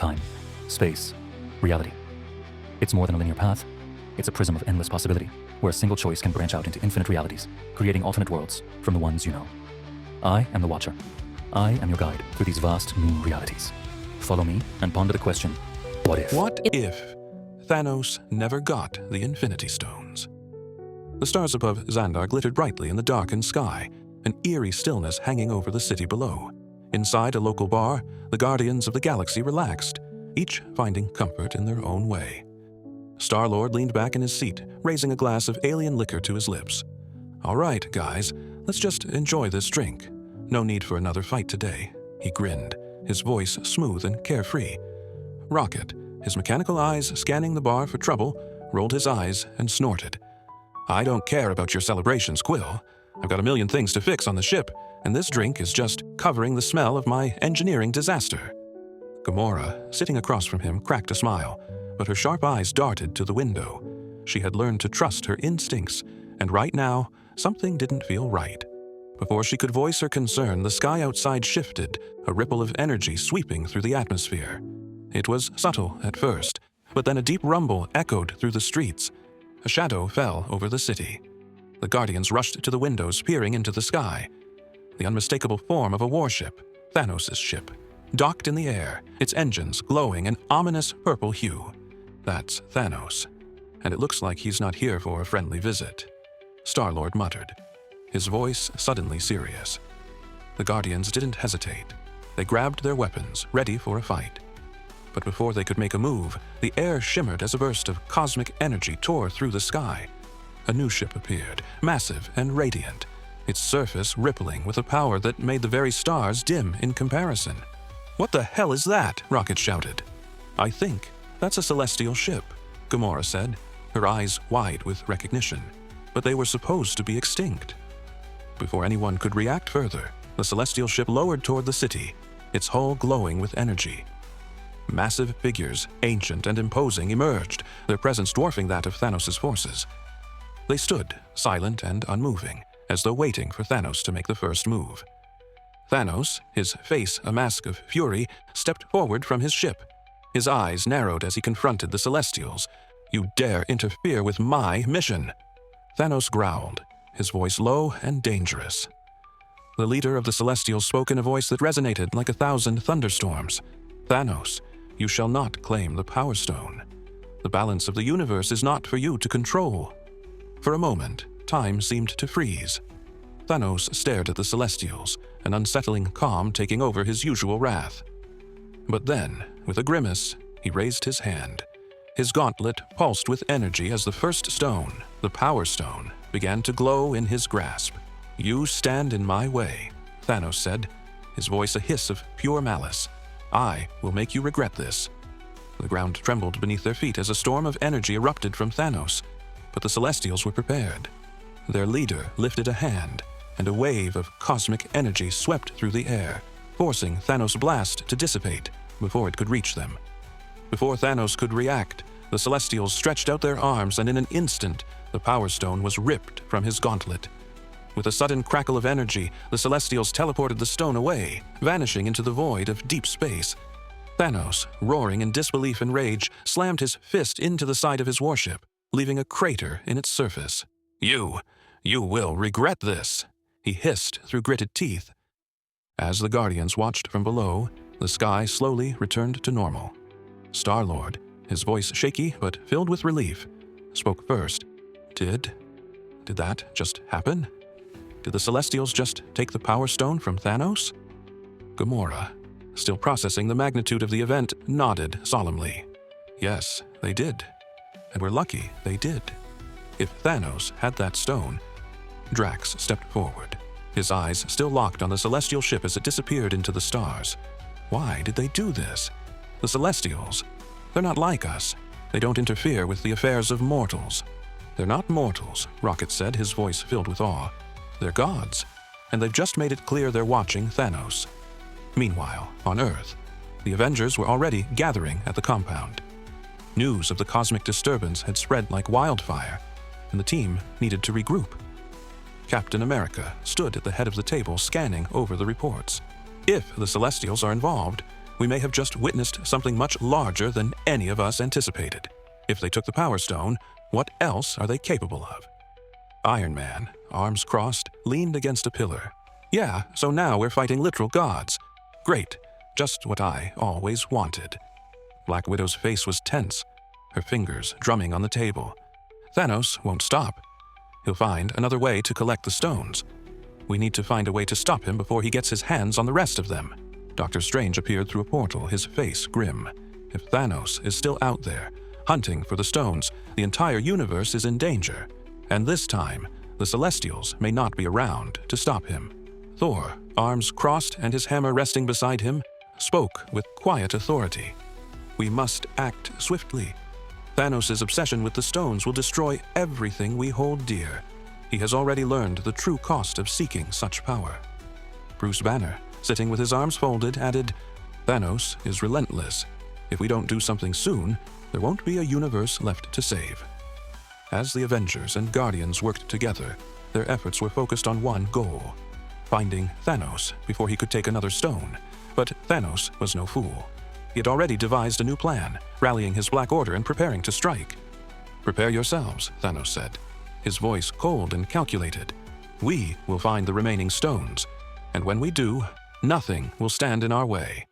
time, space, reality. It's more than a linear path. It's a prism of endless possibility, where a single choice can branch out into infinite realities, creating alternate worlds from the ones you know. I am the Watcher. I am your guide through these vast new realities. Follow me and ponder the question, what if? What if Thanos never got the Infinity Stones? The stars above Xandar glittered brightly in the darkened sky, an eerie stillness hanging over the city below. Inside a local bar, the Guardians of the Galaxy relaxed, each finding comfort in their own way. Star-Lord leaned back in his seat, raising a glass of alien liquor to his lips. "All right, guys, let's just enjoy this drink. No need for another fight today," he grinned, his voice smooth and carefree. Rocket, his mechanical eyes scanning the bar for trouble, rolled his eyes and snorted. "I don't care about your celebrations, Quill. I've got a million things to fix on the ship, and this drink is just covering the smell of my engineering disaster." Gamora, sitting across from him, cracked a smile, but her sharp eyes darted to the window. She had learned to trust her instincts, and right now, something didn't feel right. Before she could voice her concern, the sky outside shifted, a ripple of energy sweeping through the atmosphere. It was subtle at first, but then a deep rumble echoed through the streets. A shadow fell over the city. The Guardians rushed to the windows, peering into the sky. The unmistakable form of a warship, Thanos' ship, docked in the air, its engines glowing an ominous purple hue. That's Thanos, and it looks like he's not here for a friendly visit, Star-Lord muttered, his voice suddenly serious. The Guardians didn't hesitate. They grabbed their weapons, ready for a fight. But before they could make a move, the air shimmered as a burst of cosmic energy tore through the sky. A new ship appeared, massive and radiant, its surface rippling with a power that made the very stars dim in comparison. "What the hell is that?" Rocket shouted. "I think that's a celestial ship," Gamora said, her eyes wide with recognition. "But they were supposed to be extinct." Before anyone could react further, the celestial ship lowered toward the city, its hull glowing with energy. Massive figures, ancient and imposing, emerged, their presence dwarfing that of Thanos' forces. They stood, silent and unmoving, as though waiting for Thanos to make the first move. Thanos, his face a mask of fury, stepped forward from his ship. His eyes narrowed as he confronted the Celestials. "You dare interfere with my mission!" Thanos growled, his voice low and dangerous. The leader of the Celestials spoke in a voice that resonated like 1,000 thunderstorms. "Thanos, you shall not claim the Power Stone. The balance of the universe is not for you to control." For a moment, time seemed to freeze. Thanos stared at the Celestials, an unsettling calm taking over his usual wrath. But then, with a grimace, he raised his hand. His gauntlet pulsed with energy as the first stone, the Power Stone, began to glow in his grasp. "You stand in my way," Thanos said, his voice a hiss of pure malice. "I will make you regret this." The ground trembled beneath their feet as a storm of energy erupted from Thanos, but the Celestials were prepared. Their leader lifted a hand, and a wave of cosmic energy swept through the air, forcing Thanos' blast to dissipate before it could reach them. Before Thanos could react, the Celestials stretched out their arms, and in an instant, the Power Stone was ripped from his gauntlet. With a sudden crackle of energy, the Celestials teleported the stone away, vanishing into the void of deep space. Thanos, roaring in disbelief and rage, slammed his fist into the side of his warship, leaving a crater in its surface. You will regret this," he hissed through gritted teeth. As the Guardians watched from below, the sky slowly returned to normal. Star-Lord, his voice shaky but filled with relief, spoke first. Did that just happen? Did the Celestials just take the Power Stone from Thanos? Gamora, still processing the magnitude of the event, nodded solemnly. "Yes, they did. And we're lucky they did. If Thanos had that stone..." Drax stepped forward, his eyes still locked on the celestial ship as it disappeared into the stars. Why did they do this? The Celestials, they're not like us. They don't interfere with the affairs of mortals. "They're not mortals," Rocket said, his voice filled with awe. "They're gods, and they've just made it clear they're watching Thanos." Meanwhile, on Earth, the Avengers were already gathering at the compound. News of the cosmic disturbance had spread like wildfire, and the team needed to regroup. Captain America stood at the head of the table, scanning over the reports. "If the Celestials are involved, we may have just witnessed something much larger than any of us anticipated. If they took the Power Stone, what else are they capable of? Iron Man, arms crossed, leaned against a pillar. Yeah, so now we're fighting literal gods. Great, just what I always wanted. Black Widow's face was tense, her fingers drumming on the table. Thanos won't stop. He'll find another way to collect the stones. We need to find a way to stop him before he gets his hands on the rest of them. Doctor Strange appeared through a portal, his face grim. If Thanos is still out there, hunting for the stones, the entire universe is in danger. And this time, the Celestials may not be around to stop him. Thor, arms crossed and his hammer resting beside him, spoke with quiet authority. We must act swiftly. Thanos' obsession with the stones will destroy everything we hold dear. He has already learned the true cost of seeking such power. Bruce Banner, sitting with his arms folded, added, Thanos is relentless. If we don't do something soon, there won't be a universe left to save. As the Avengers and Guardians worked together, their efforts were focused on one goal: finding Thanos before he could take another stone. But Thanos was no fool. He had already devised a new plan, rallying his Black Order and preparing to strike. Prepare yourselves, Thanos said, his voice cold and calculated. We will find the remaining stones, and when we do, nothing will stand in our way.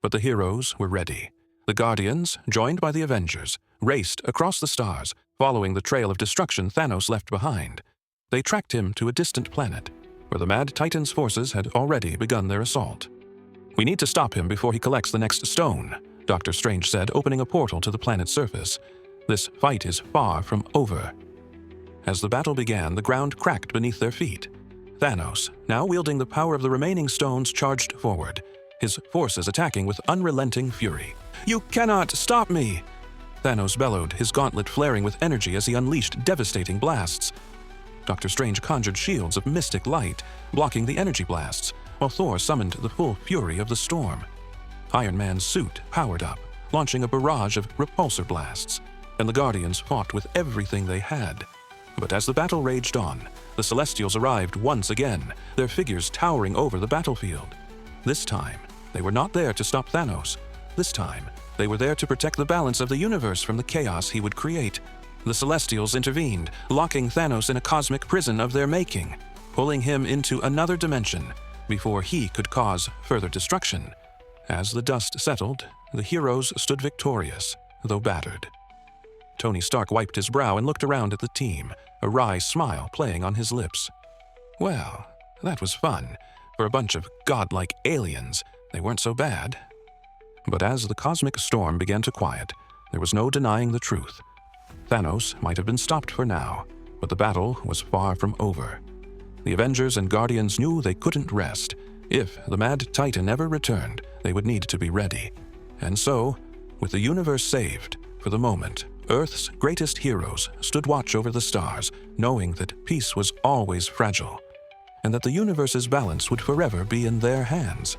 But the heroes were ready. The Guardians, joined by the Avengers, raced across the stars, following the trail of destruction Thanos left behind. They tracked him to a distant planet, where the Mad Titan's forces had already begun their assault. We need to stop him before he collects the next stone, Doctor Strange said, opening a portal to the planet's surface. This fight is far from over. As the battle began, the ground cracked beneath their feet. Thanos, now wielding the power of the remaining stones, charged forward, his forces attacking with unrelenting fury. You cannot stop me! Thanos bellowed, his gauntlet flaring with energy as he unleashed devastating blasts. Doctor Strange conjured shields of mystic light, blocking the energy blasts, while Thor summoned the full fury of the storm. Iron Man's suit powered up, launching a barrage of repulsor blasts, and the Guardians fought with everything they had. But as the battle raged on, the Celestials arrived once again, their figures towering over the battlefield. This time, they were not there to stop Thanos. This time, they were there to protect the balance of the universe from the chaos he would create. The Celestials intervened, locking Thanos in a cosmic prison of their making, pulling him into another dimension before he could cause further destruction. As the dust settled, the heroes stood victorious, though battered. Tony Stark wiped his brow and looked around at the team, a wry smile playing on his lips. Well, that was fun. For a bunch of godlike aliens, they weren't so bad. But as the cosmic storm began to quiet, there was no denying the truth. Thanos might have been stopped for now, but the battle was far from over. The Avengers and Guardians knew they couldn't rest. If the Mad Titan ever returned, they would need to be ready. And so, with the universe saved, for the moment, Earth's greatest heroes stood watch over the stars, knowing that peace was always fragile, and that the universe's balance would forever be in their hands.